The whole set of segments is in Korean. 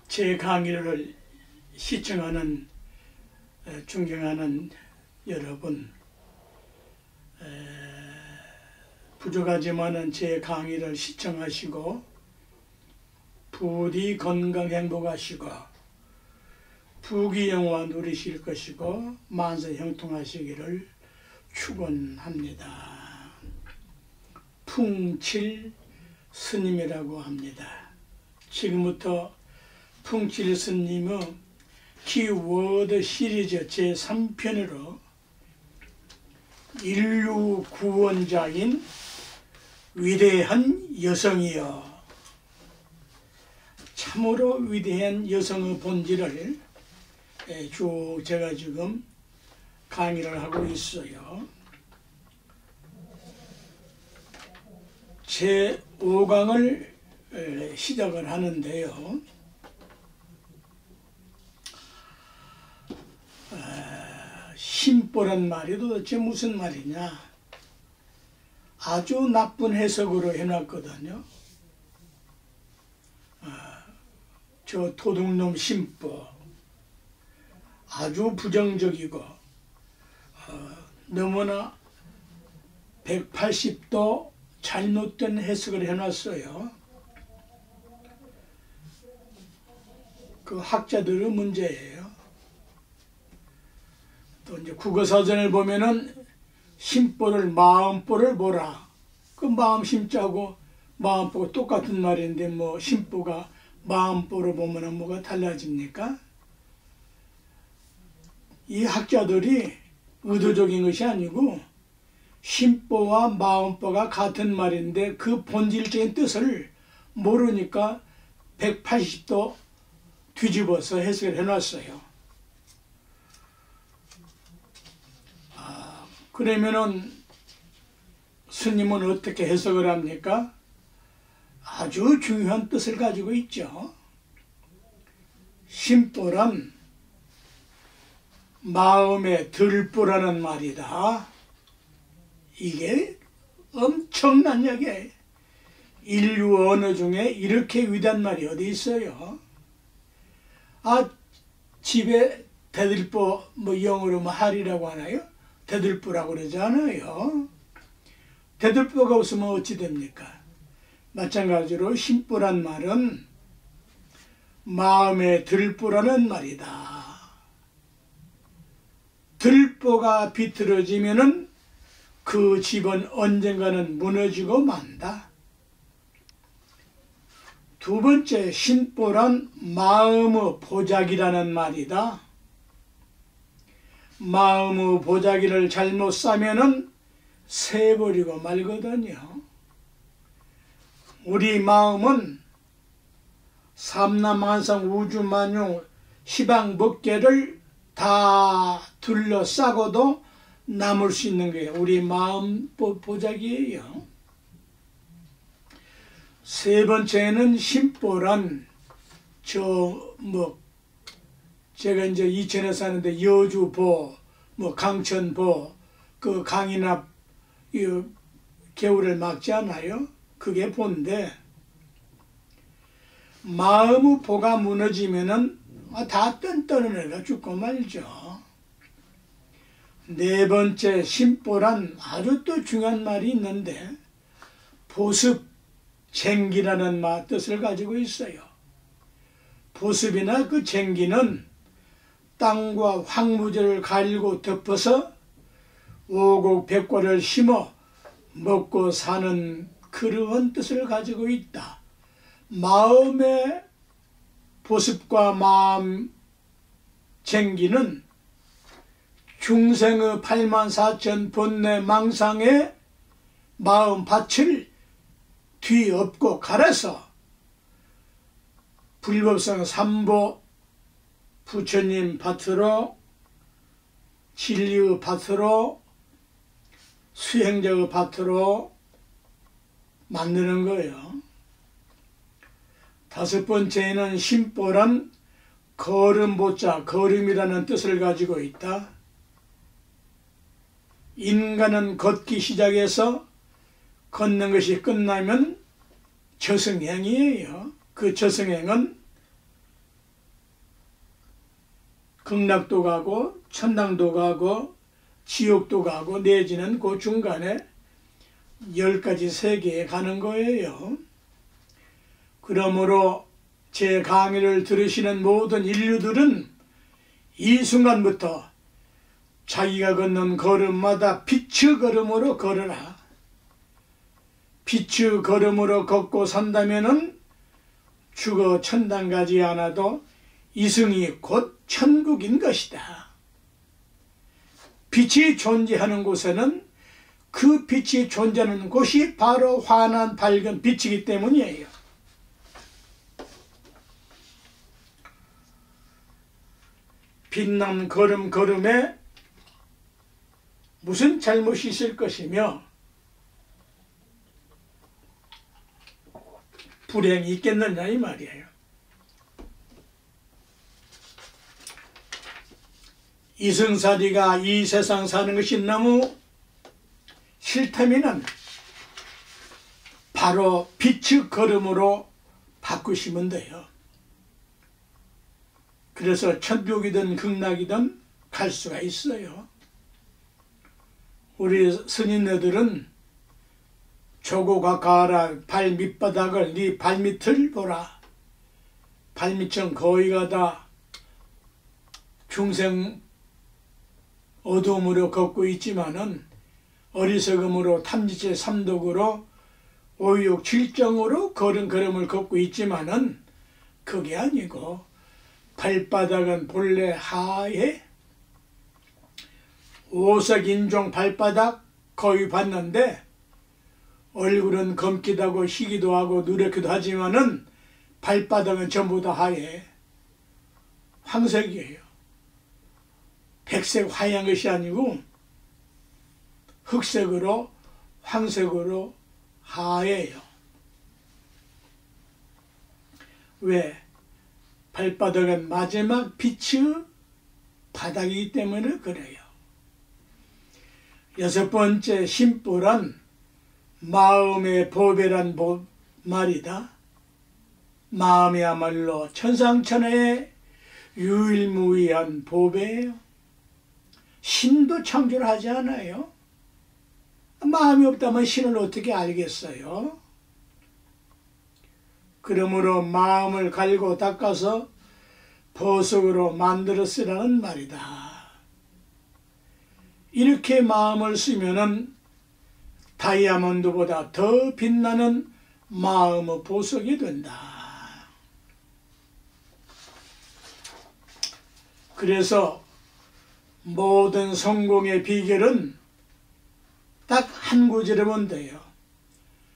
제 강의를 시청하는 존경하는 여러분, 부족하지만은 제 강의를 시청하시고 부디 건강 행복하시고 부귀영화 누리실 것이고 만세 형통하시기를 축원합니다. 풍칠 스님이라고 합니다. 지금부터 풍칠 스님의 키워드 시리즈 제3편으로 인류 구원자인 위대한 여성이여, 참으로 위대한 여성의 본질을 쭉 제가 지금 강의를 하고 있어요. 제5강을 시작을 하는데요. 심보란 말이 도대체 무슨 말이냐? 아주 나쁜 해석으로 해놨거든요. 저 도둑놈 심보, 아주 부정적이고 너무나 180도 잘못된 해석을 해놨어요. 그 학자들의 문제예요. 또 이제 국어사전을 보면은 심보를 마음보를 보라. 그 마음 심자고 마음보가 똑같은 말인데 뭐 심보가 마음보를 보면은 뭐가 달라집니까? 이 학자들이 의도적인 것이 아니고 심보와 마음보가 같은 말인데 그 본질적인 뜻을 모르니까 180도 뒤집어서 해석을 해놨어요. 그러면은 스님은 어떻게 해석을 합니까? 아주 중요한 뜻을 가지고 있죠. 심보란 마음의 들보라는 말이다. 이게 엄청난 얘기예요. 인류 언어 중에 이렇게 위대한 말이 어디 있어요? 집에 대들보 뭐 영어로 뭐 할이라고 하나요? 대들보라고 그러지 않아요. 대들보가 없으면 어찌 됩니까? 마찬가지로 심보란 말은 마음의 들보라는 말이다. 들보가 비틀어지면은 그 집은 언젠가는 무너지고 만다. 두 번째, 심보란 마음의 보자기라는 말이다. 마음의 보자기를 잘못 싸면은 새버리고 말거든요. 우리 마음은 삼라만상 우주만유 시방법계를 다 둘러싸고도 남을 수 있는 게 우리 마음 보자기예요. 세 번째는 심보란 제가 이제 이천에 사는데 여주보, 강천보, 그 강이나 겨울을 막지 않아요? 그게 보인데 마음의 보가 무너지면은 다 뜬떠내가 죽고 말죠. 네 번째, 심보란 아주 또 중요한 말이 있는데 보습, 쟁기라는 뜻을 가지고 있어요. 보습이나 그 쟁기는 땅과 황무지를 갈고 덮어서 오곡백과를 심어 먹고 사는 그러한 뜻을 가지고 있다. 마음의 보습과 마음 쟁기는 중생의 84,000 번뇌 망상의 마음 밭을 뒤엎고 갈아서 불법성 삼보 부처님 밭으로, 진리의 밭으로, 수행자의 밭으로 만드는 거예요. 다섯 번째는 심보란 걸음보자, 걸음이라는 뜻을 가지고 있다. 인간은 걷기 시작해서 걷는 것이 끝나면 저승행이에요. 그 저승행은 극락도 가고 천당도 가고 지옥도 가고 내지는 그 중간에 10가지 세계에 가는 거예요. 그러므로 제 강의를 들으시는 모든 인류들은 이 순간부터 자기가 걷는 걸음마다 빛의 걸음으로 걸어라. 빛의 걸음으로 걷고 산다면은 죽어 천당 가지 않아도 이승이 곧 천국인 것이다. 빛이 존재하는 곳에는 그 빛이 존재하는 곳이 바로 환한 밝은 빛이기 때문이에요. 빛난 걸음 걸음에 무슨 잘못이 있을 것이며 불행이 있겠느냐 이 말이에요. 이승사리가 이 세상 사는 것이 너무 싫다면은 바로 빛의 걸음으로 바꾸시면 돼요. 그래서 천국이든 극락이든 갈 수가 있어요. 우리 스님네들은 조고가 가라 발 밑바닥을 네 발밑을 보라. 발밑은 거의 가다 중생 어둠으로 걷고 있지만은 어리석음으로 탐지체 삼독으로 오욕 질정으로 걸은 걸음을 걷고 있지만은 그게 아니고 발바닥은 본래 하에 오색인종 발바닥 거의 봤는데 얼굴은 검기도 하고 희기도 하고 누렇기도 하지만은 발바닥은 전부 다 하얘. 황색이에요. 백색 화려한 것이 아니고 흑색으로 황색으로 하얘요. 왜? 발바닥은 마지막 빛의 바닥이기 때문에 그래요. 6번째 심보란 마음의 보배란 말이다. 마음이야말로 천상천하의 유일무이한 보배예요. 신도 창조를 하지 않아요. 마음이 없다면 신을 어떻게 알겠어요? 그러므로 마음을 갈고 닦아서 보석으로 만들어 쓰라는 말이다. 이렇게 마음을 쓰면은 다이아몬드보다 더 빛나는 마음의 보석이 된다. 그래서 모든 성공의 비결은 딱 한 구절이면 돼요.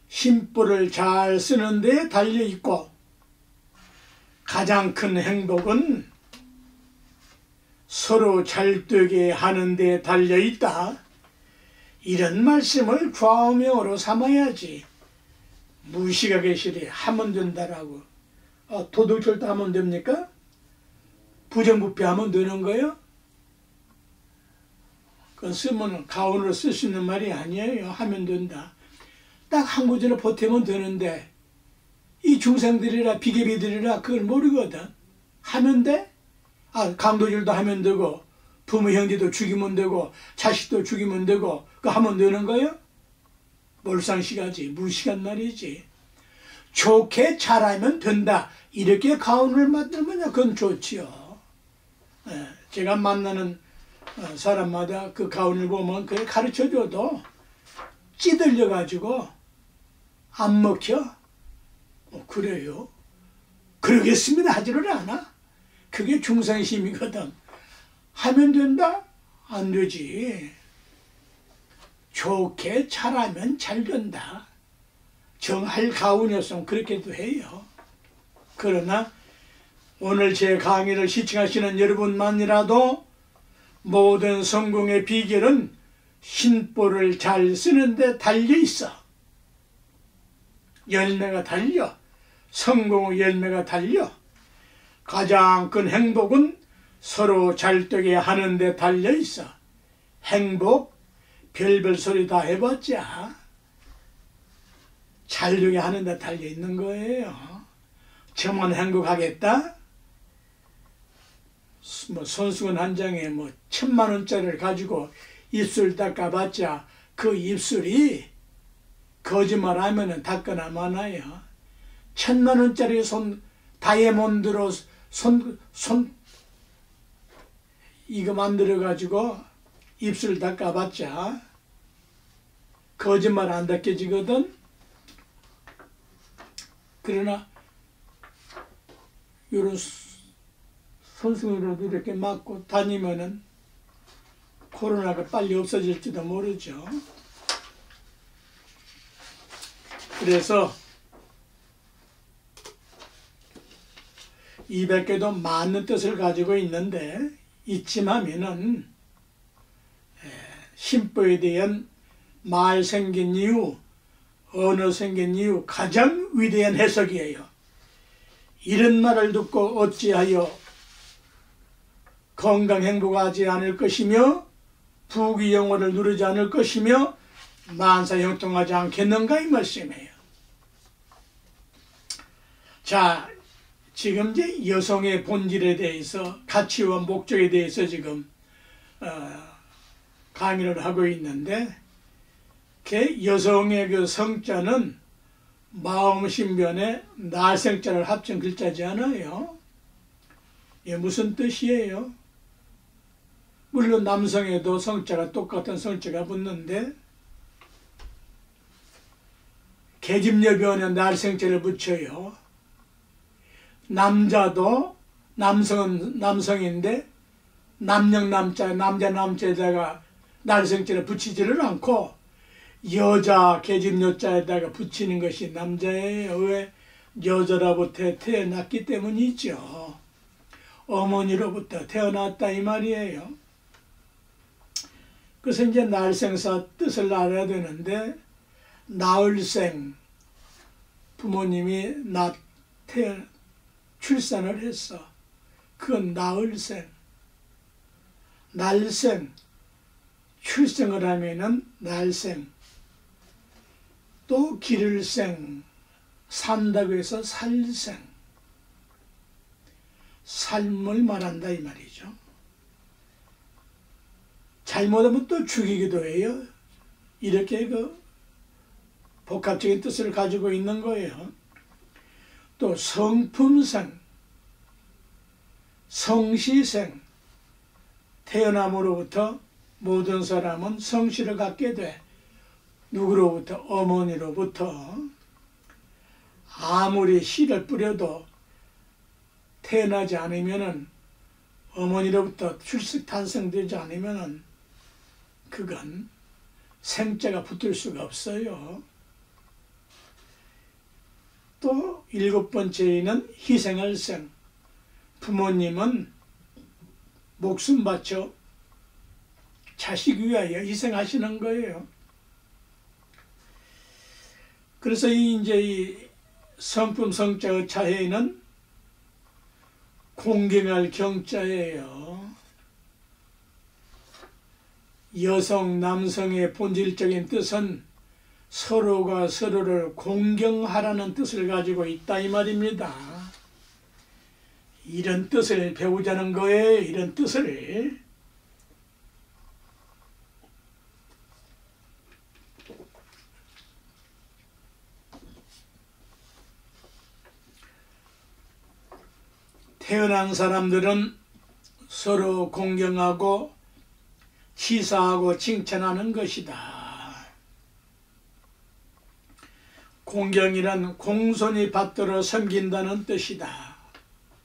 심보를 잘 쓰는 데 달려있고 가장 큰 행복은 서로 잘 되게 하는 데 달려있다. 이런 말씀을 좌우명으로 삼아야지. 무식하게 시리 하면 된다라고. 도둑질도 하면 됩니까? 부정부패 하면 되는 거예요? 그건 쓰면 가온으로 쓸 수 있는 말이 아니에요. 하면 된다. 딱 한 구절을 보태면 되는데 이 중생들이라 비계비들이라 그걸 모르거든. 하면 돼? 강도질도 하면 되고 부모 형제도 죽이면 되고 자식도 죽이면 되고 그거 하면 되는 거예요? 몰상식하지. 무식한 말이지. 좋게 잘하면 된다. 이렇게 가온을 만들면 그건 좋지요. 제가 만나는 사람마다 그 가온을 보면 그걸 가르쳐줘도 찌들려가지고 안 먹혀. 그래요? 그러겠습니다 하지를 않아. 그게 중상심이거든. 하면 된다? 안 되지. 좋게 잘하면 잘 된다. 정할 가운이었으면 그렇게도 해요. 그러나 오늘 제 강의를 시청하시는 여러분만이라도 모든 성공의 비결은 심보를 잘 쓰는데 달려있어. 열매가 달려. 성공의 열매가 달려. 가장 큰 행복은 서로 잘 되게 하는 데 달려있어. 행복 별별 소리 다 해봤자 잘 되게 하는 데 달려있는 거예요. 저만 행복하겠다? 뭐 손수건 한 장에 뭐 1000만원짜리를 가지고 입술 닦아봤자 그 입술이 거짓말하면은 닦거나 마나요. 1000만원짜리 다이아몬드로 손 이거 만들어 가지고 입술 닦아봤자 거짓말 안 닦여지거든. 그러나 이런 손수건으로도 이렇게 맞고 다니면은 코로나가 빨리 없어질지도 모르죠. 그래서 200개도 많은 뜻을 가지고 있는데 이쯤하면은 신보에 대한 말 생긴 이유, 언어 생긴 이유 가장 위대한 해석이에요. 이런 말을 듣고 어찌하여 건강 행복하지 않을 것이며 부귀영화를 누리지 않을 것이며 만사 형통하지 않겠는가 이 말씀이에요. 자, 지금 이제 여성의 본질에 대해서 가치와 목적에 대해서 지금 강의를 하고 있는데 그 여성의 그 성자는 마음신변에 날생자를 합친 글자지 않아요. 이게 무슨 뜻이에요? 물론 남성에도 성자가 똑같은 성자가 붙는데 계집여변에 날생자를 붙여요. 남자도 남성은 남성인데 남자 남자에다가 날생자를 붙이지를 않고 여자 계집여자에다가 붙이는 것이 남자예요. 왜? 여자로부터 태어났기 때문이죠. 어머니로부터 태어났다 이 말이에요. 그래서 이제 날생사 뜻을 알아야 되는데 나을생, 부모님이 출산을 했어. 그건 나을생. 날생, 출생을 하면은 날생. 또 기를생, 산다고 해서 살생. 삶을 말한다 이 말이죠. 잘못하면 또 죽이기도 해요. 이렇게 그 복합적인 뜻을 가지고 있는 거예요. 또 성품생, 성시생, 태어남으로부터 모든 사람은 성씨를 갖게 돼. 누구로부터? 어머니로부터. 아무리 씨를 뿌려도 태어나지 않으면은 어머니로부터 탄생되지 않으면은 그건 생자가 붙을 수가 없어요. 또 7번째는 희생할 생. 부모님은 목숨 바쳐 자식 위하여 희생하시는 거예요. 그래서 이 성품 성자의 자해는 공경할 경자예요. 여성, 남성의 본질적인 뜻은 서로가 서로를 공경하라는 뜻을 가지고 있다 이 말입니다. 이런 뜻을 배우자는 거예요. 이런 뜻을. 태어난 사람들은 서로 공경하고 치사하고 칭찬하는 것이다. 공경이란 공손히 받들어 섬긴다는 뜻이다.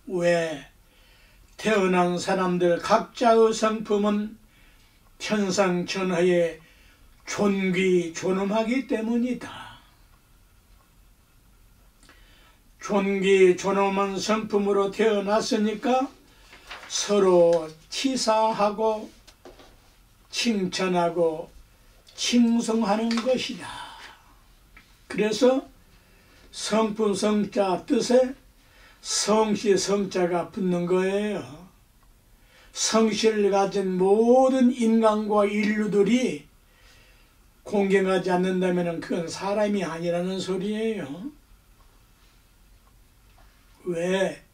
왜? 태어난 사람들 각자의 성품은 천상천하에 존귀 존엄하기 때문이다. 존귀 존엄한 성품으로 태어났으니까 서로 치사하고 칭찬하고 칭송하는 것이다. 그래서 성품 성자 뜻에 성씨 성자가 붙는 거예요. 성씨를 가진 모든 인간과 인류들이 공경하지 않는다면 그건 사람이 아니라는 소리예요. 왜?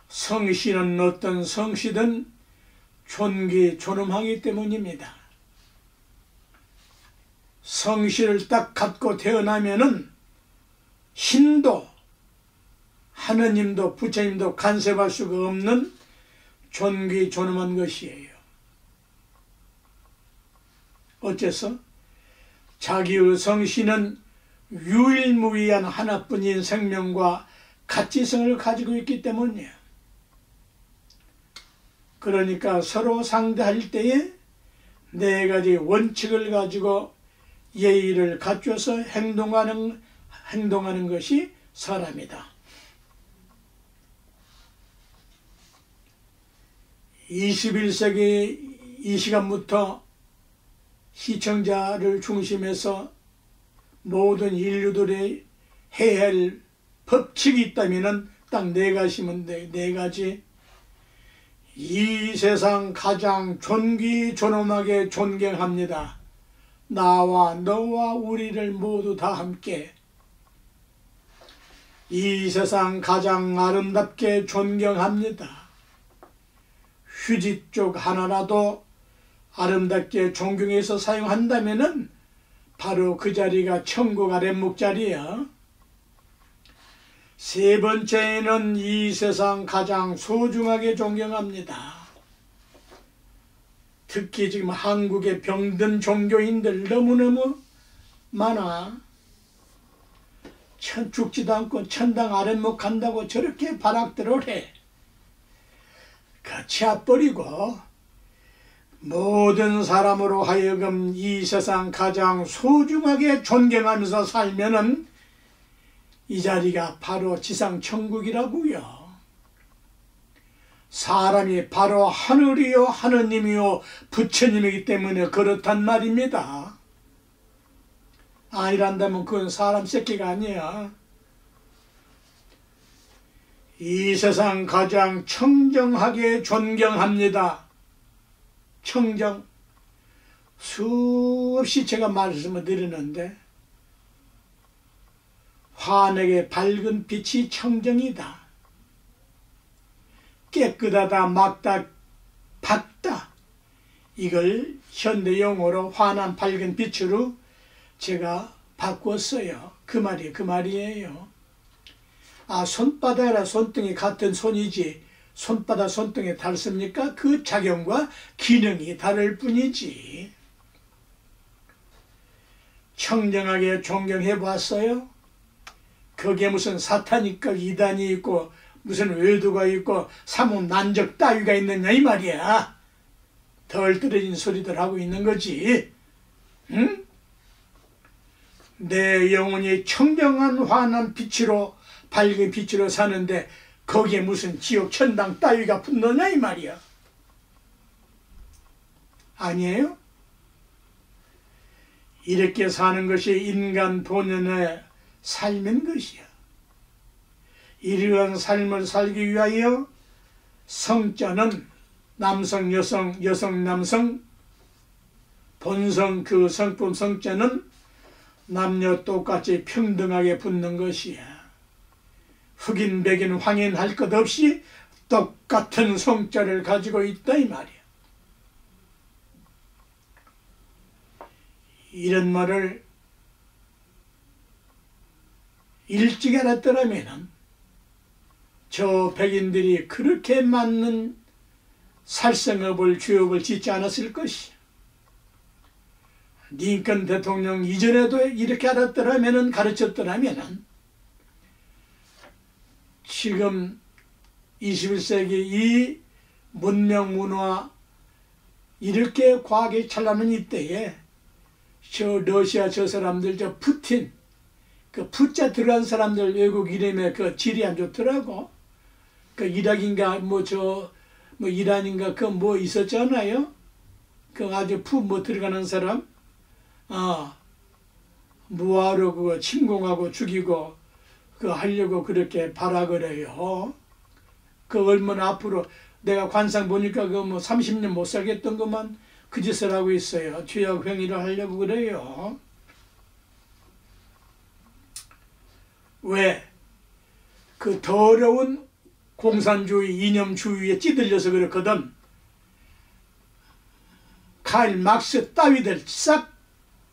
성씨는 어떤 성씨든 존귀존엄하기 때문입니다. 성씨를 딱 갖고 태어나면은 신도, 하느님도 부처님도 간섭할 수가 없는 존귀존엄한 것이에요. 어째서? 자기의 성씨는 유일무이한 하나뿐인 생명과 가치성을 가지고 있기 때문이에요. 그러니까 서로 상대할 때에 네 가지 원칙을 가지고 예의를 갖춰서 행동하는 것이 사람이다. 21세기 이 시간부터 시청자를 중심해서 모든 인류들이 해야 할 법칙이 있다면 딱 네 가지면 돼. 네 가지. 이 세상 가장 존귀존엄하게 존경합니다. 나와 너와 우리를 모두 다 함께. 이 세상 가장 아름답게 존경합니다. 휴지 쪽 하나라도 아름답게 존경해서 사용한다면은 바로 그 자리가 천국 아랫목 자리야. 세 번째는 이 세상 가장 소중하게 존경합니다. 특히 지금 한국의 병든 종교인들 너무너무 많아. 죽지도 않고 천당 아랫목 간다고 저렇게 발악들을 해. 치아버리고 모든 사람으로 하여금 이 세상 가장 소중하게 존경하면서 살면은 이 자리가 바로 지상천국이라고요. 사람이 바로 하늘이요 하느님이요 부처님이기 때문에 그렇단 말입니다. 아니란다면 그건 사람 새끼가 아니야. 이 세상 가장 청정하게 존경합니다. 청정. 수없이 제가 말씀을 드리는데 환하게 밝은 빛이 청정이다. 깨끗하다, 맑다, 밝다. 이걸 현대용어로 환한 밝은 빛으로 제가 바꿨어요. 그 말이에요. 아, 손바닥이라 손등이 같은 손이지 손바닥 손등에 닳습니까? 그 작용과 기능이 다를 뿐이지. 청정하게 존경해 봤어요? 거기에 무슨 사탄이 있고 이단이 있고 무슨 외도가 있고 사문 난적 따위가 있느냐 이 말이야. 덜 떨어진 소리들 하고 있는 거지. 응? 내 영혼이 청정한 환한 빛으로 밝은 빛으로 사는데 거기에 무슨 지옥 천당 따위가 붙느냐 이 말이야. 아니에요? 이렇게 사는 것이 인간 본연의 삶인 것이야. 이러한 삶을 살기 위하여 성자는 남성, 여성, 여성, 남성, 본성 그 성품 성자는 남녀 똑같이 평등하게 붙는 것이야. 흑인, 백인, 황인 할 것 없이 똑같은 성자를 가지고 있다 이 말이야. 이런 말을 일찍 알았더라면 저 백인들이 그렇게 맞는 살생업을 주업을 짓지 않았을 것이야. 링컨 대통령 이전에도 이렇게 알았더라면 가르쳤더라면 지금 21세기 이 문명 문화 이렇게 과학이 찬란한 이때에 저 러시아 저 사람들 저 푸틴 그 푸자 들어간 사람들 외국 이름에 그 질이 안 좋더라고. 그 이락인가 뭐 이란인가 그 뭐 있었잖아요. 그 아주 뭐 들어가는 사람 무화로 그거 침공하고 죽이고 그 하려고 그렇게 발악을 그 얼마나 앞으로 내가 관상 보니까 그 뭐 30년 못 살겠던 것만 그 짓을 하고 있어요. 죄악 행위를 하려고 그래요. 왜? 그 더러운 공산주의 이념주의에 찌들려서 그렇거든. 카일 막스 따위들 싹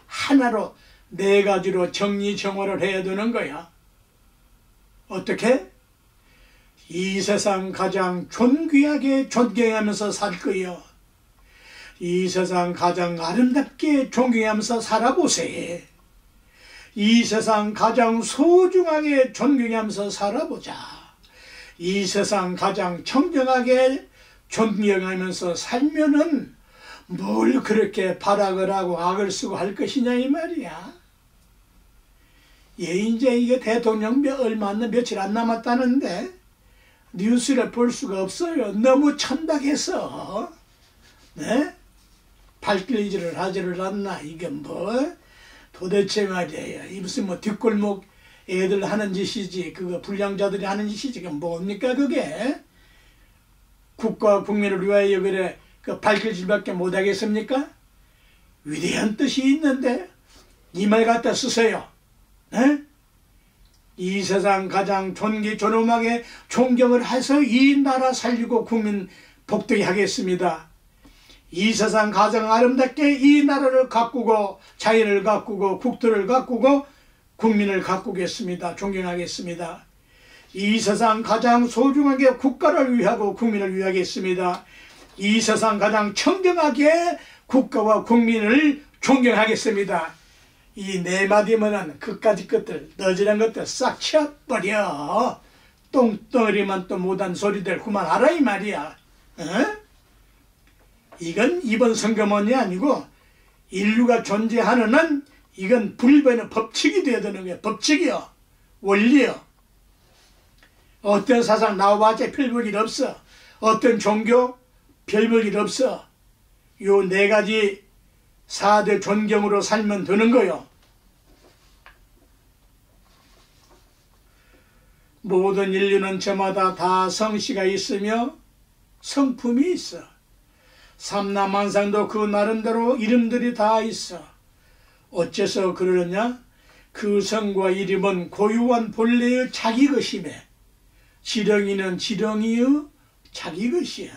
하나로 네 가지로 정리정화를 해야 되는 거야. 어떻게? 이 세상 가장 존귀하게 존경하면서 살 거요. 이 세상 가장 아름답게 존경하면서 살아보세요. 이 세상 가장 소중하게 존경하면서 살아보자. 이 세상 가장 청정하게 존경하면서 살면은 뭘 그렇게 발악을 하고 악을 쓰고 할 것이냐 이 말이야. 이제 이게 대통령 얼마 며칠 안 남았다는데 뉴스를 볼 수가 없어요. 너무 천박해서. 네? 발길질을 하지를 않나. 이게 뭐 도대체 말이에요. 이 무슨 뭐 뒷골목 애들 하는 짓이지. 그거 불량자들이 하는 짓이지. 그게 뭡니까 그게? 국가와 국민을 위하여 그래 그 발길질밖에 못하겠습니까? 위대한 뜻이 있는데 이 말 갖다 쓰세요. 네? 이 세상 가장 존귀존엄하게 존경을 해서 이 나라 살리고 국민 복되게 하겠습니다. 이 세상 가장 아름답게 이 나라를 가꾸고 자연을 가꾸고 국토를 가꾸고 국민을 가꾸겠습니다. 존경하겠습니다. 이 세상 가장 소중하게 국가를 위하고 국민을 위하겠습니다. 이 세상 가장 청정하게 국가와 국민을 존경하겠습니다. 이 네 마디면은 그까지 것들 너지란 것들 싹 치워버려. 똥덩어리만 또 못한 소리들 그만하라 이 말이야. 어? 이건 이번 선거만이 아니고 인류가 존재하는 한 이건 불변의 법칙이 되어야 되는 거야. 법칙이요. 원리요. 어떤 사상 나와봤자 별 볼 일 없어. 어떤 종교 별 볼 일 없어. 요 네 가지 4대 존경으로 살면 되는 거요. 모든 인류는 저마다 다 성씨가 있으며 성품이 있어. 삼라만상도 그 나름대로 이름들이 다 있어. 어째서 그러느냐? 그 성과 이름은 고유한 본래의 자기 것이며 지렁이는 지렁이의 자기 것이야.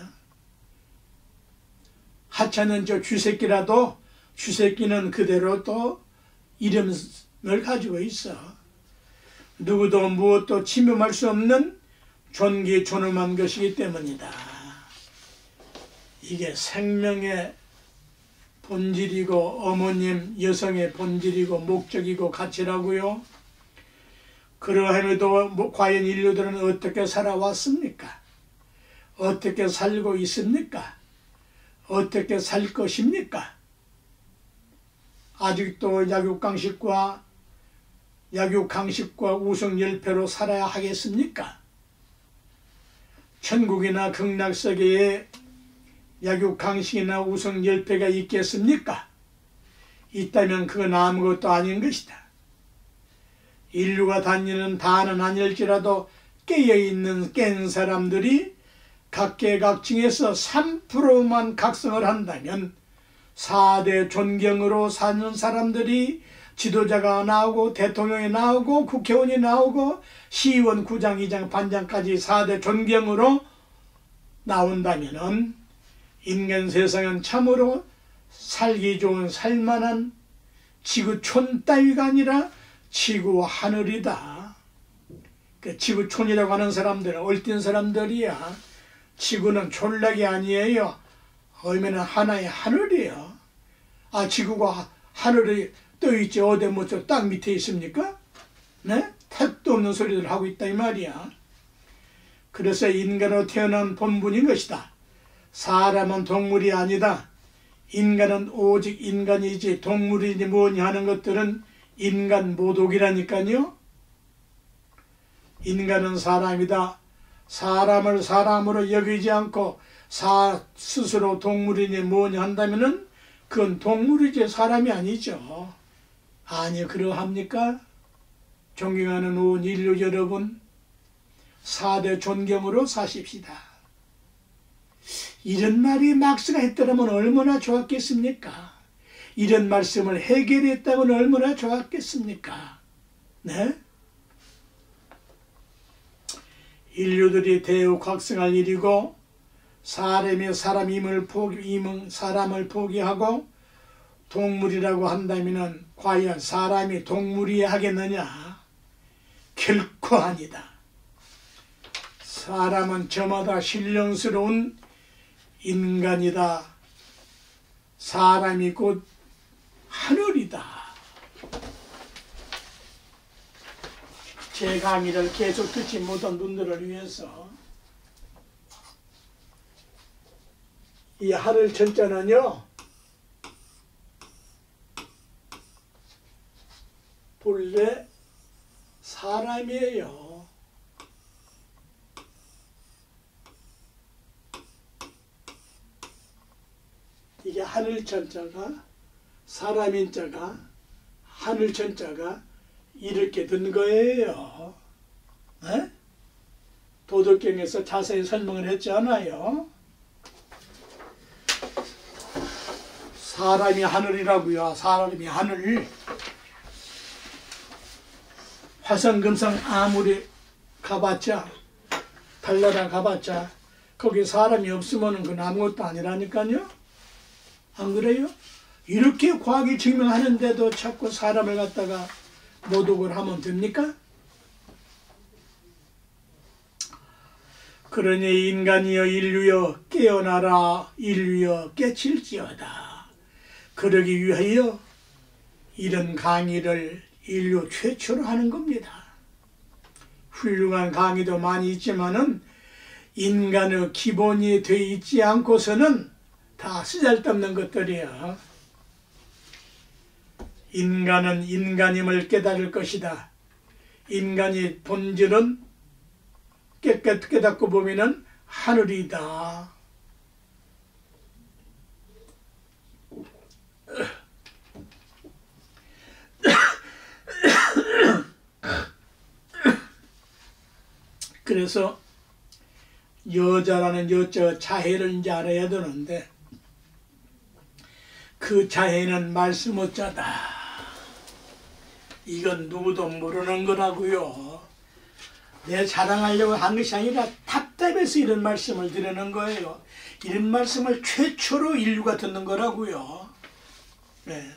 하찮은 저 쥐새끼라도 쥐새끼는 그대로 또 이름을 가지고 있어. 누구도 무엇도 침범할 수 없는 존귀존엄한 것이기 때문이다. 이게 생명의 본질이고 어머님 여성의 본질이고 목적이고 가치라고요. 그러함에도 과연 인류들은 어떻게 살아왔습니까? 어떻게 살고 있습니까? 어떻게 살 것입니까? 아직도 약육강식과 우승열패로 살아야 하겠습니까? 천국이나 극락세계에 약육강식이나 우승열패가 있겠습니까? 있다면 그건 아무것도 아닌 것이다. 인류가 다니는 다는 아닐지라도 깨어있는 깬 사람들이 각계각층에서 3%만 각성을 한다면 4대 존경으로 사는 사람들이 지도자가 나오고 대통령이 나오고 국회의원이 나오고 시의원, 구장, 이장, 반장까지 4대 존경으로 나온다면 인간 세상은 참으로 살기 좋은 살만한 지구촌 따위가 아니라 지구 하늘이다. 그 지구촌이라고 하는 사람들은 얼뛴 사람들이야. 지구는 촌락이 아니에요. 얼마나 하나의 하늘이에요. 아, 지구가 하늘이 떠있지 어디 뭐 저 땅 밑에 있습니까? 네? 택도 없는 소리를 하고 있다 이 말이야. 그래서 인간으로 태어난 본분인 것이다. 사람은 동물이 아니다. 인간은 오직 인간이지 동물이니 뭐니 하는 것들은 인간 모독이라니까요. 인간은 사람이다. 사람을 사람으로 여기지 않고 스스로 동물이니 뭐니 한다면은 그건 동물이지 사람이 아니죠. 아니 그러합니까? 존경하는 온 인류 여러분, 4대 존경으로 사십시다. 이런 말이 막스가 했더라면 얼마나 좋았겠습니까? 이런 말씀을 해결했다면 얼마나 좋았겠습니까? 네? 인류들이 대욱 확성할 일이고 사람이 사람을 포기하고 동물이라고 한다면 과연 사람이 동물이 하겠느냐? 결코 아니다. 사람은 저마다 신령스러운 인간이다. 사람이 곧 하늘이다. 제 강의를 계속 듣지 못한 분들을 위해서 이 하늘 천자는요, 본래 사람이에요. 이게 하늘 천자가 사람인 자가 하늘 천자가 이렇게 든 거예요. 네? 도덕경에서 자세히 설명을 했지 않아요? 사람이 하늘이라고요. 사람이 하늘. 화성 금성 아무리 가봤자, 달나라 가봤자 거기 사람이 없으면 그건 아무것도 아니라니까요. 안 그래요? 이렇게 과학이 증명하는데도 자꾸 사람을 갖다가 모독을 하면 됩니까? 그러니 인간이여 인류여 깨어나라. 인류여 깨칠지어다. 그러기 위하여 이런 강의를 인류 최초로 하는 겁니다. 훌륭한 강의도 많이 있지만은 인간의 기본이 돼 있지 않고서는 다 쓰잘데없는 것들이야. 인간은 인간임을 깨달을 것이다. 인간의 본질은 깨닫고 보면은 하늘이다. 그래서 여자라는 여자 자해를 이제 알아야 되는데 그 자해는 말씀어자다. 이건 누구도 모르는 거라고요. 내 자랑하려고 한 것이 아니라 답답해서 이런 말씀을 드리는 거예요. 이런 말씀을 최초로 인류가 듣는 거라고요. 네.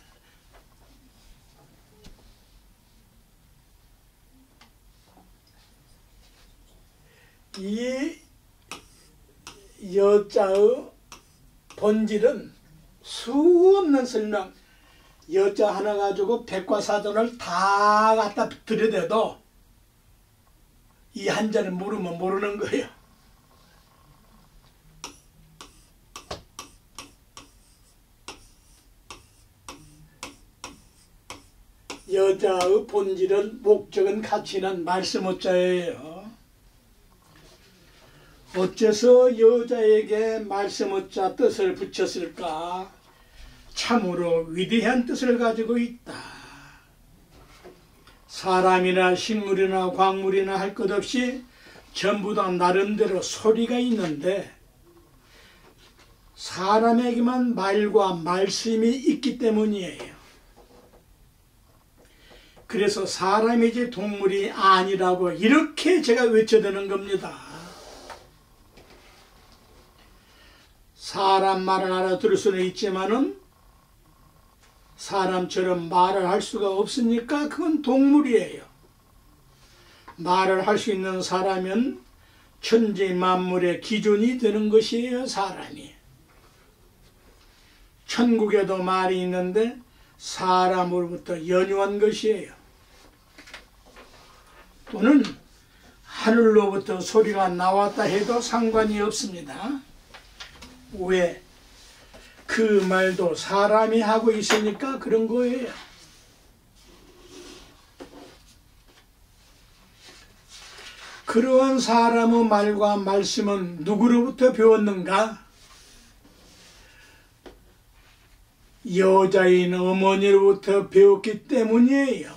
이 여자의 본질은 수없는 설명, 여자 하나 가지고 백과사전을 다 갖다 들여대도 이 한자를 모르면 모르는 거예요. 여자의 본질은 목적은 가치는 말씀어자예요. 어째서 여자에게 말씀어자 뜻을 붙였을까? 참으로 위대한 뜻을 가지고 있다. 사람이나 식물이나 광물이나 할 것 없이 전부 다 나름대로 소리가 있는데 사람에게만 말과 말씀이 있기 때문이에요. 그래서 사람이지 동물이 아니라고 이렇게 제가 외쳐드는 겁니다. 사람 말을 알아들을 수는 있지만은 사람처럼 말을 할 수가 없으니까 그건 동물이에요. 말을 할 수 있는 사람은 천지 만물의 기준이 되는 것이에요. 사람이. 천국에도 말이 있는데 사람으로부터 연유한 것이에요. 또는 하늘로부터 소리가 나왔다 해도 상관이 없습니다. 왜? 그 말도 사람이 하고 있으니까 그런 거예요. 그러한 사람의 말과 말씀은 누구로부터 배웠는가? 여자인 어머니로부터 배웠기 때문이에요.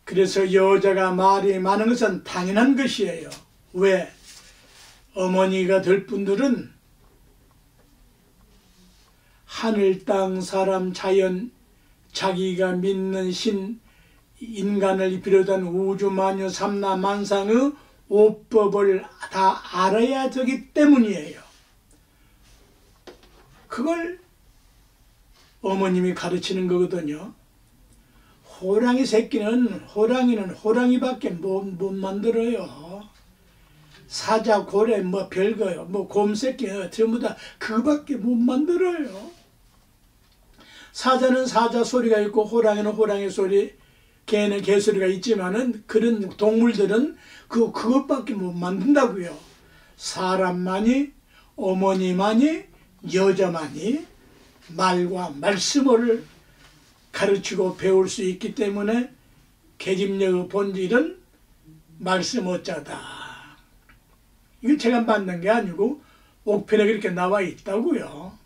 그래서 여자가 말이 많은 것은 당연한 것이에요. 왜? 어머니가 될 분들은 하늘, 땅, 사람, 자연, 자기가 믿는 신, 인간을 비롯한 우주 만유 삼라 만상의 오법을 다 알아야 되기 때문이에요. 그걸 어머님이 가르치는 거거든요. 호랑이는 호랑이밖에 못 만들어요. 사자, 고래, 뭐 별거요. 뭐 곰새끼 전부 다 그거밖에 못 만들어요. 사자는 사자 소리가 있고 호랑이는 호랑이 소리, 개는 개 소리가 있지만은 그런 동물들은 그것밖에 못 만든다고요. 사람만이, 어머니만이, 여자만이 말과 말씀을 가르치고 배울 수 있기 때문에 계집력의 본질은 말씀 어쩌다. 이건 제가 만든 게 아니고 옥편에 그렇게 나와 있다고요.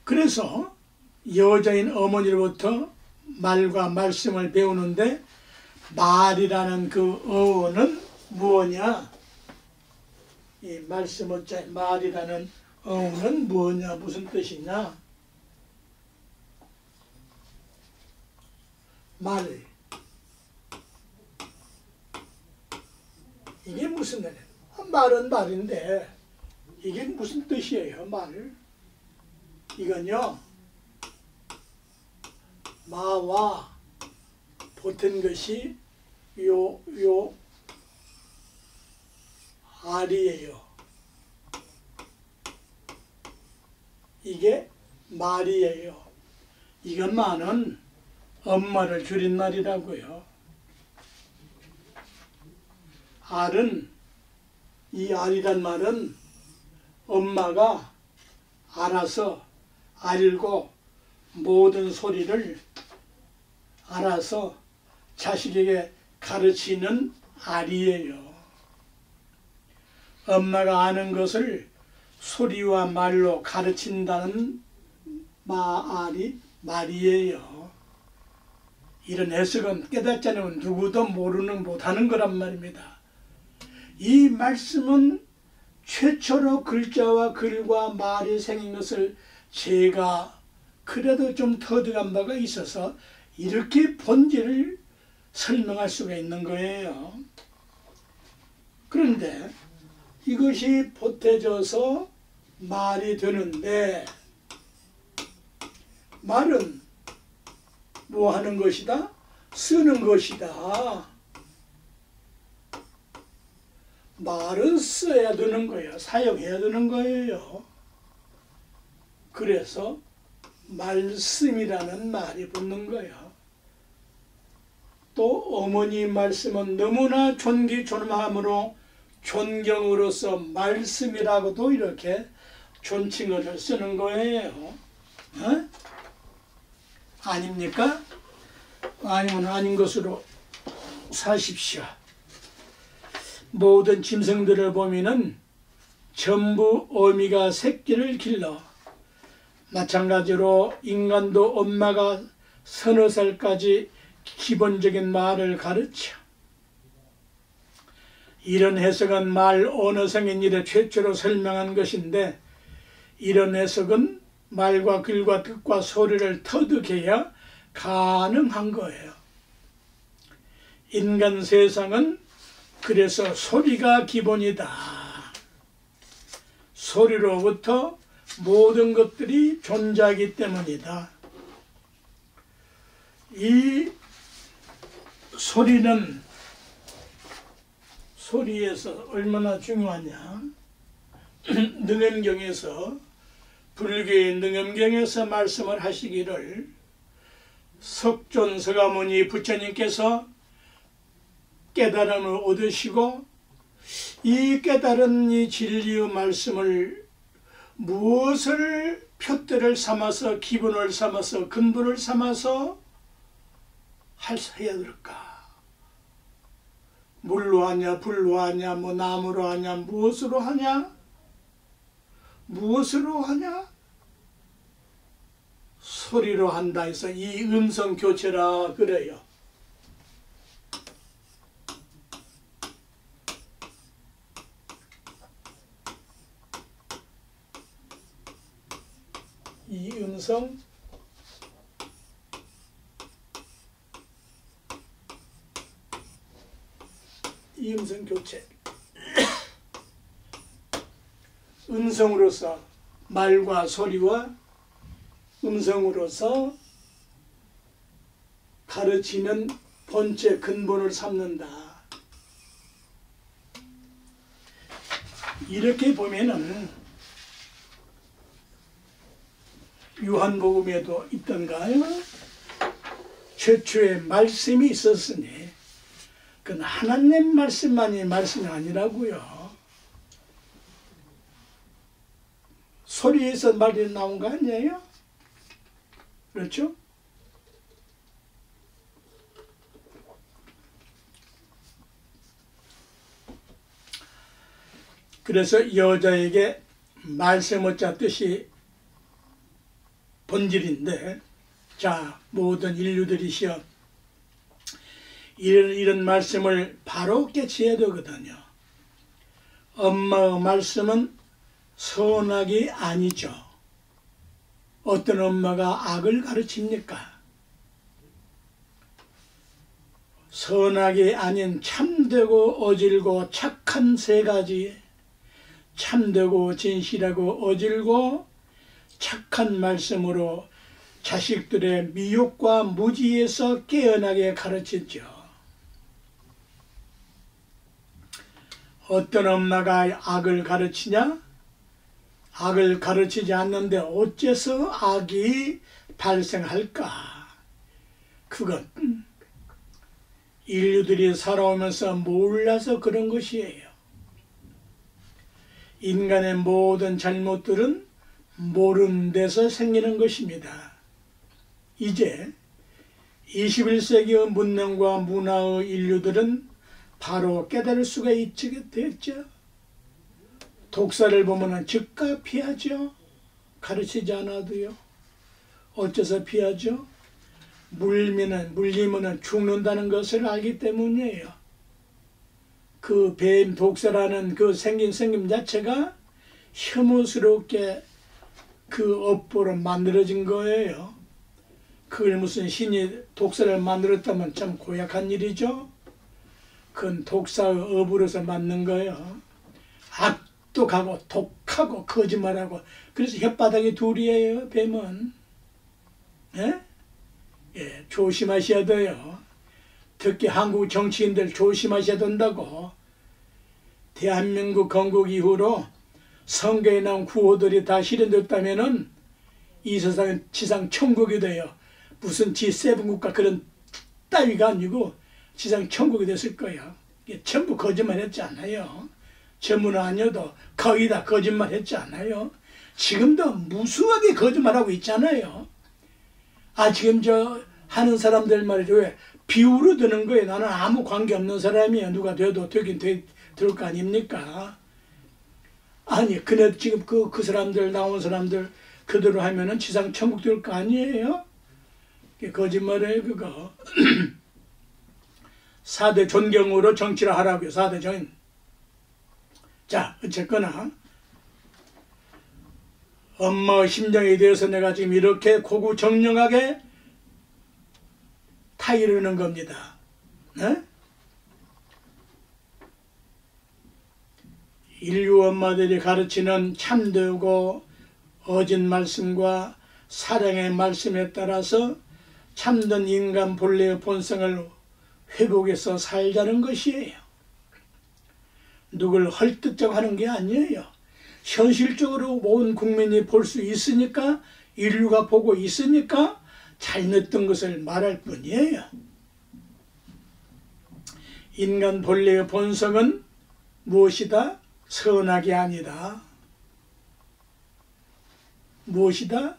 그래서 여자인 어머니로부터 말과 말씀을 배우는데 말이라는 그 어원은 무엇냐? 이 말씀 어쩌 말이라는 어원은 뭐냐? 무슨 뜻이냐? 말. 이게 무슨 말이에요? 말은 말인데 이게 무슨 뜻이에요? 말. 이건요. 마와 붙은 것이 요 알이에요. 이게 말이에요. 이것만은 엄마를 줄인 말이라고요. 알은, 이 알이란 말은 엄마가 알아서 알고 모든 소리를 알아서 자식에게 가르치는 알이에요. 엄마가 아는 것을 소리와 말로 가르친다는 말이에요. 이런 해석은 깨닫지 않으면 누구도 못하는 거란 말입니다. 이 말씀은 최초로 글자와 글과 말이 생긴 것을 제가 그래도 좀 터득한 바가 있어서 이렇게 본질을 설명할 수가 있는 거예요. 그런데 이것이 보태져서 말이 되는데 말은 뭐 하는 것이다? 쓰는 것이다. 말은 써야 되는 거예요. 사용해야 되는 거예요. 그래서 말씀이라는 말이 붙는 거예요. 또 어머니 말씀은 너무나 존귀존함으로 존경으로서 말씀이라고도 이렇게 존칭어를 쓰는 거예요. 아닙니까? 아니면 아닌 것으로 사십시오. 모든 짐승들을 보면은 전부 어미가 새끼를 길러 마찬가지로 인간도 엄마가 서너 살까지 기본적인 말을 가르쳐. 이런 해석은 말 언어성인 일에 최초로 설명한 것인데 이런 해석은 말과 글과 뜻과 소리를 터득해야 가능한 거예요. 인간 세상은 그래서 소리가 기본이다. 소리로부터 모든 것들이 존재하기 때문이다. 이 소리에서 얼마나 중요하냐. 능엄경에서 불교의 능엄경에서 말씀을 하시기를 석존 서가모니 부처님께서 깨달음을 얻으시고 이 깨달은 이 진리의 말씀을 무엇을 표대를 삼아서 기본을 삼아서 근본을 삼아서 해야 될까? 물로 하냐 불로 하냐 뭐 나무로 하냐 무엇으로 하냐? 무엇으로 하냐? 소리로 한다 해서 이 음성 교체라 그래요. 이 음성 이음성 교체. 음성으로서 말과 소리와 음성으로서 가르치는 본체 근본을 삼는다. 이렇게 보면은 요한복음에도 있던가요? 최초의 말씀이 있었으니 그건 하나님 말씀만이 말씀이 아니라고요. 소리에서 말이 나온 거 아니에요? 그렇죠? 그래서 여자에게 말세모자 뜻이 본질인데, 자, 모든 인류들이시여, 이런 말씀을 바로 깨치해야 되거든요. 엄마의 말씀은 선악이 아니죠. 어떤 엄마가 악을 가르칩니까? 선악이 아닌 참되고 어질고 착한 세 가지, 참되고 진실하고 어질고 착한 말씀으로 자식들의 미혹과 무지에서 깨어나게 가르치죠. 어떤 엄마가 악을 가르치냐? 악을 가르치지 않는데 어째서 악이 발생할까? 그건 인류들이 살아오면서 몰라서 그런 것이에요. 인간의 모든 잘못들은 모르는 데서 생기는 것입니다. 이제 21세기의 문명과 문화의 인류들은 바로 깨달을 수가 있게 됐죠. 독사를 보면 즉각 피하죠. 가르치지 않아도요. 어째서 피하죠? 물리면 죽는다는 것을 알기 때문이에요. 그 뱀 독사라는 그 생김 자체가 혐오스럽게 그 업보로 만들어진 거예요. 그걸 무슨 신이 독사를 만들었다면 참 고약한 일이죠. 그건 독사의 업으로서 만든 거예요. 악독하고 독하고 거짓말하고, 그래서 혓바닥이 둘이에요. 뱀은. 예? 예, 조심하셔야 돼요. 특히 한국 정치인들 조심하셔야 된다고. 대한민국 건국 이후로 선거에 나온 구호들이 다 실현됐다면은 이 세상은 지상 천국이 돼요. 무슨 G7 국가 그런 따위가 아니고 지상 천국이 됐을 거예요. 이게 전부 거짓말 했지 않아요. 전문은 아니어도 거의 다 거짓말 했지 않아요. 지금도 무수하게 거짓말하고 있잖아요. 지금 하는 사람들 말이죠. 왜? 비유로 드는 거예요. 나는 아무 관계없는 사람이에요. 누가 돼도 되긴 될 거 아닙니까? 아니, 근데 지금 그 사람들, 나온 사람들 그대로 하면은 지상 천국 될 거 아니에요? 거짓말이에요, 그거. 4대 존경으로 정치를 하라고요, 4대 전. 자, 어쨌거나 엄마의 심정에 대해서 내가 지금 이렇게 고구정령하게 타이르는 겁니다. 네? 인류 엄마들이 가르치는 참되고 어진 말씀과 사랑의 말씀에 따라서 참된 인간 본래의 본성을 회복해서 살자는 것이에요. 누굴 헐뜯자고 하는 게 아니에요. 현실적으로 온 국민이 볼 수 있으니까, 인류가 보고 있으니까 잘못된 것을 말할 뿐이에요. 인간 본래의 본성은 무엇이다? 선악이 아니다. 무엇이다?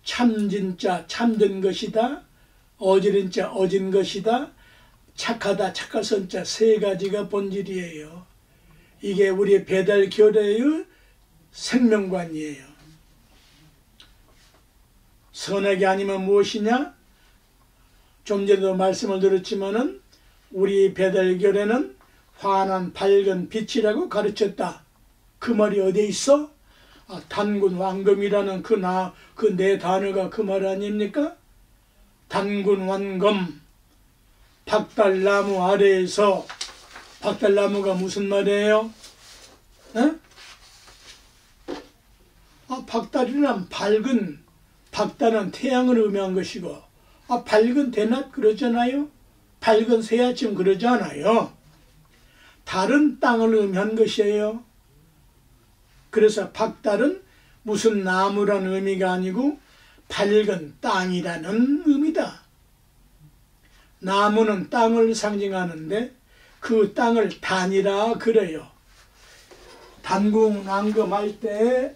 참진자 참된 것이다. 어지른 자 어진 것이다. 착하다 착할 선자 세 가지가 본질이에요. 이게 우리 배달교례의 생명관이에요. 선악이 아니면 무엇이냐? 좀 전에도 말씀을 드렸지만은 우리 배달교례는 환한 밝은 빛이라고 가르쳤다. 그 말이 어디에 있어? 단군 왕검이라는 그 네 단어가 그 말 아닙니까? 단군 왕검, 박달나무 아래에서, 박달나무가 무슨 말이에요? 네? 박달이란 밝은, 박달은 태양을 의미한 것이고, 밝은 대낮 그러잖아요. 밝은 새아침 그러잖아요. 다른 땅을 의미한 것이에요. 그래서 박달은 무슨 나무라는 의미가 아니고 밝은 땅이라는 의미다. 나무는 땅을 상징하는데 그 땅을 단이라 그래요. 단궁왕금할 때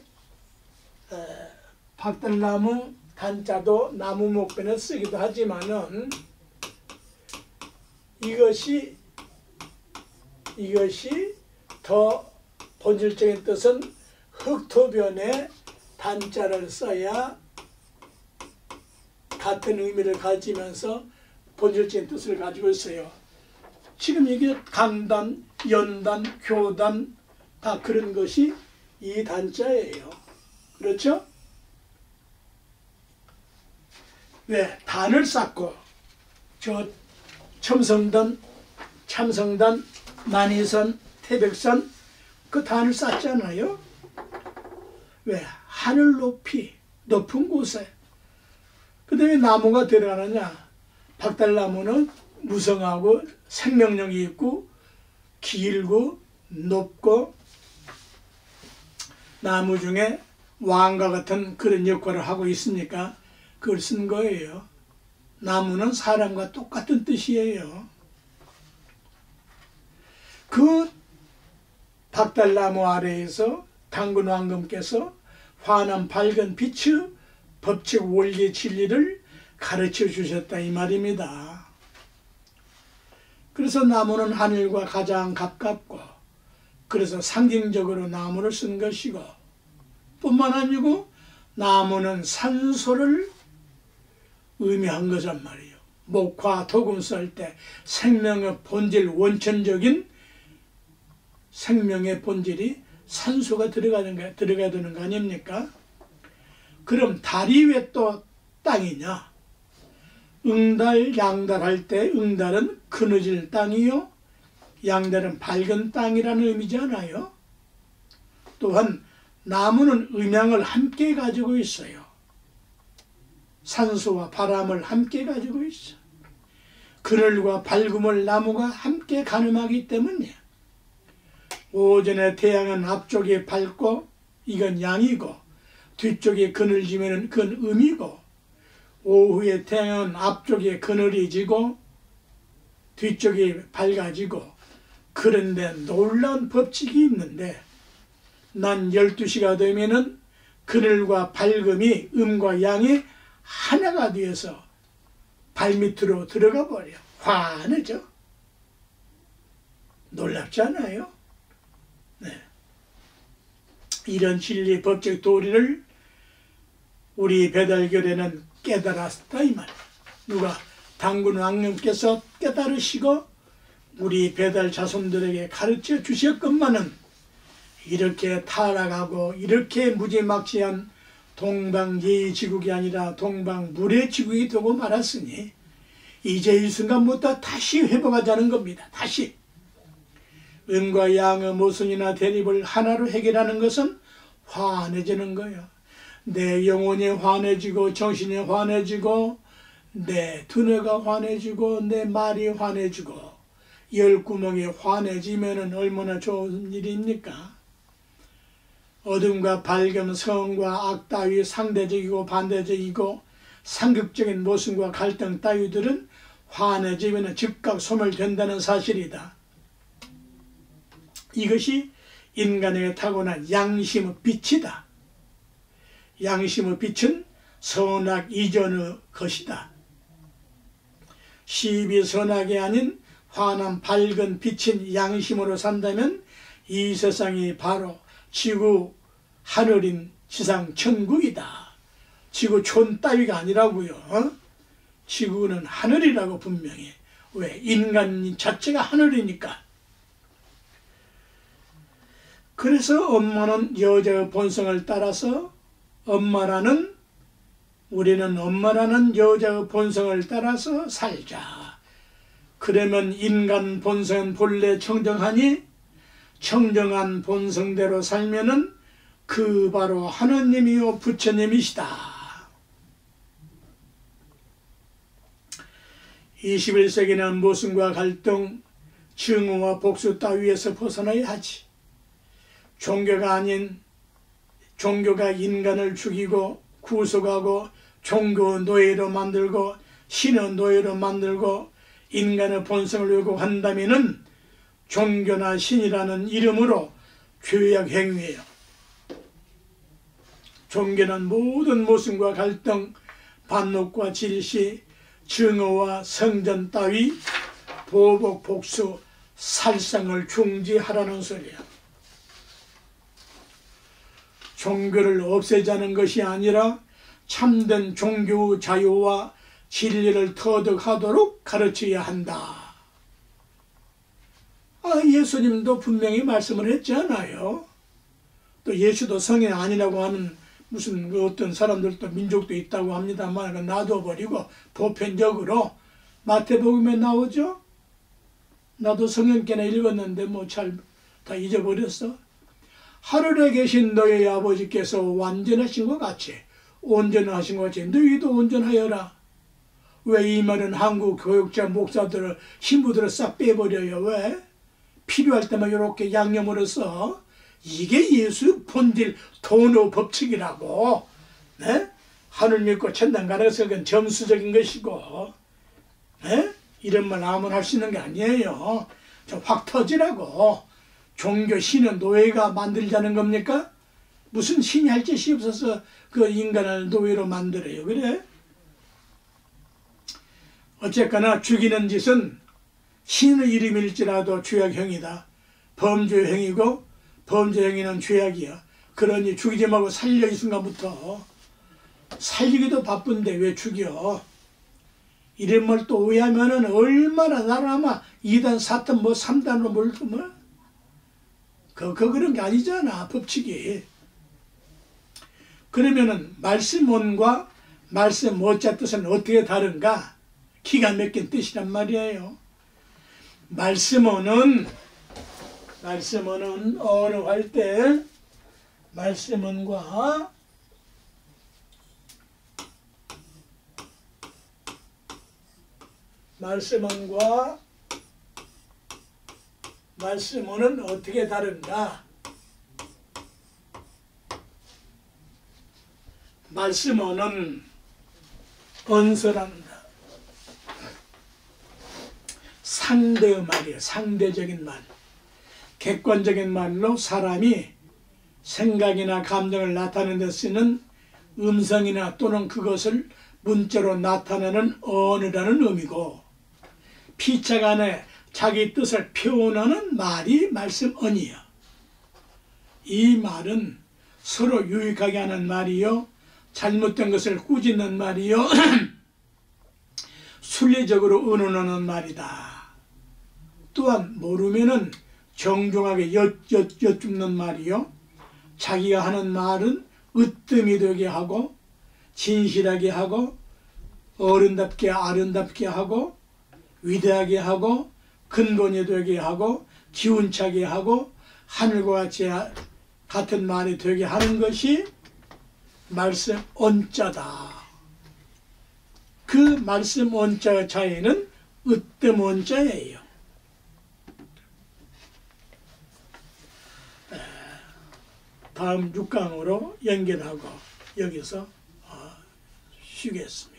박달나무 단자도 나무 목변에 쓰기도 하지만은 이것이 더 본질적인 뜻은 흑토변에 단자를 써야 같은 의미를 가지면서 본질적인 뜻을 가지고 있어요. 지금 이게 강단, 연단, 교단 다 그런 것이 이 단자예요. 그렇죠? 왜? 단을 쌓고 저 첨성단, 참성단, 만이선, 태백산 그 단을 쌓잖아요. 왜? 하늘 높이 높은 곳에. 그 다음에 나무가 들어가느냐? 박달나무는 무성하고 생명력이 있고 길고 높고 나무 중에 왕과 같은 그런 역할을 하고 있으니까 그걸 쓴 거예요. 나무는 사람과 똑같은 뜻이에요. 그 박달나무 아래에서 당군왕금께서 환한 밝은 빛의 법칙 원리 진리를 가르쳐 주셨다 이 말입니다. 그래서 나무는 하늘과 가장 가깝고 그래서 상징적으로 나무를 쓴 것이고 뿐만 아니고 나무는 산소를 의미한 거란 말이에요. 목화, 도금 쓸 때 생명의 본질, 원천적인 생명의 본질이 산소가 들어가야 되는 거 아닙니까? 그럼 달이 왜 또 땅이냐? 응달, 양달 할 때 응달은 그늘질 땅이요. 양달은 밝은 땅이라는 의미잖아요. 또한 나무는 음양을 함께 가지고 있어요. 산소와 바람을 함께 가지고 있어. 그늘과 밝음을 나무가 함께 가늠하기 때문이야. 오전에 태양은 앞쪽이 밝고 이건 양이고 뒤쪽에 그늘 지면은 그건 음이고 오후에 태양은 앞쪽에 그늘이 지고 뒤쪽이 밝아지고 그런데 놀라운 법칙이 있는데 난 12시가 되면은 그늘과 밝음이 음과 양이 하나가 되어서 발밑으로 들어가 버려. 환해져. 놀랍지 않아요? 네. 이런 진리 법칙 도리를 우리 배달결에는 깨달았다 이 말이에요. 누가? 당군왕님께서 깨달으시고 우리 배달 자손들에게 가르쳐 주셨건만은 이렇게 타락하고 이렇게 무지막지한 동방예의지국이 아니라 동방물의지국이 되고 말았으니 이제 이 순간부터 다시 회복하자는 겁니다. 다시 음과 양의 모순이나 대립을 하나로 해결하는 것은 환해지는 거예요. 내 영혼이 환해지고 정신이 환해지고 내 두뇌가 환해지고 내 말이 환해지고 열구멍이 환해지면 얼마나 좋은 일입니까? 어둠과 밝음, 성과 악 따위 상대적이고 반대적이고 상극적인 모순과 갈등 따위들은 환해지면 즉각 소멸된다는 사실이다. 이것이 인간에게 타고난 양심의 빛이다. 양심의 빛은 선악 이전의 것이다. 시비 선악이 아닌 환한 밝은 빛인 양심으로 산다면 이 세상이 바로 지구 하늘인 지상 천국이다. 지구 촌 따위가 아니라고요. 지구는 하늘이라고 분명히. 왜? 인간 자체가 하늘이니까. 그래서 엄마는 여자의 본성을 따라서 우리는 엄마라는 여자의 본성을 따라서 살자. 그러면 인간 본성은 본래 청정하니 청정한 본성대로 살면은 그 바로 하느님이요 부처님이시다. 21세기는 모순과 갈등, 증오와 복수 따위에서 벗어나야 하지. 종교가 인간을 죽이고 구속하고 종교 노예로 만들고 신의 노예로 만들고 인간의 본성을 왜곡한다면은 종교나 신이라는 이름으로 죄악 행위예요. 종교는 모든 모순과 갈등, 반목과 질시, 증오와 성전 따위 보복 복수 살상을 중지하라는 소리야. 종교를 없애자는 것이 아니라 참된 종교 자유와 진리를 터득하도록 가르쳐야 한다. 예수님도 분명히 말씀을 했잖아요. 또 예수도 성인 아니라고 하는 무슨 어떤 사람들도 민족도 있다고 합니다만 놔둬버리고 보편적으로 마태복음에 나오죠. 나도 성경께나 읽었는데 뭐 잘 다 잊어버렸어. 하늘에 계신 너희 아버지께서 완전하신 것 같이 온전하신 것 같이 너희도 온전하여라. 왜 이 말은 한국 교육자 목사들을 신부들을 싹 빼버려요? 왜? 필요할 때만 이렇게 양념을 해서 이게 예수 본질 도노 법칙이라고. 네? 하늘 믿고 천당 가는 것은 점수적인 것이고, 네? 이런 말 아무나 할 수 있는 게 아니에요. 좀 확 터지라고. 종교 신은 노예가 만들자는 겁니까? 무슨 신이 할 짓이 없어서 그 인간을 노예로 만들어요. 그래? 어쨌거나 죽이는 짓은 신의 이름일지라도 죄악행위다. 범죄행위고 범죄행위는 죄악이야. 그러니 죽이지 말고 살려. 이 순간부터 살리기도 바쁜데 왜 죽여? 이런 말 또 오해하면은 얼마나 나를 아마 2단 4단 뭐 3단으로 몰고 뭐 그런 게 아니잖아 법칙이. 그러면은 말씀 원과 말씀 어자 뜻은 어떻게 다른가? 기가 막힌 뜻이란 말이에요. 말씀어는 언어할 때 말씀언과 말씀어는 어떻게 다른가? 말씀어는 언서란다. 상대의 말이에요. 상대적인 말. 객관적인 말로 사람이 생각이나 감정을 나타내는 데 쓰는 음성이나 또는 그것을 문자로 나타내는 언어라는 의미고, 피차 간에 자기 뜻을 표현하는 말이 말씀언이야. 이 말은 서로 유익하게 하는 말이요, 잘못된 것을 꾸짖는 말이요, 순리적으로 의논하는 말이다. 또한 모르면은 정중하게 여쭙는 말이요, 자기가 하는 말은 으뜸이 되게 하고 진실하게 하고 어른답게 아름답게 하고 위대하게 하고 근본이 되게 하고 기운차게 하고 하늘과 같이 같은 말이 되게 하는 것이 말씀 언자다. 그 말씀 언자의 차이는 으뜸 언자예요. 다음 6강으로 연결하고 여기서 쉬겠습니다.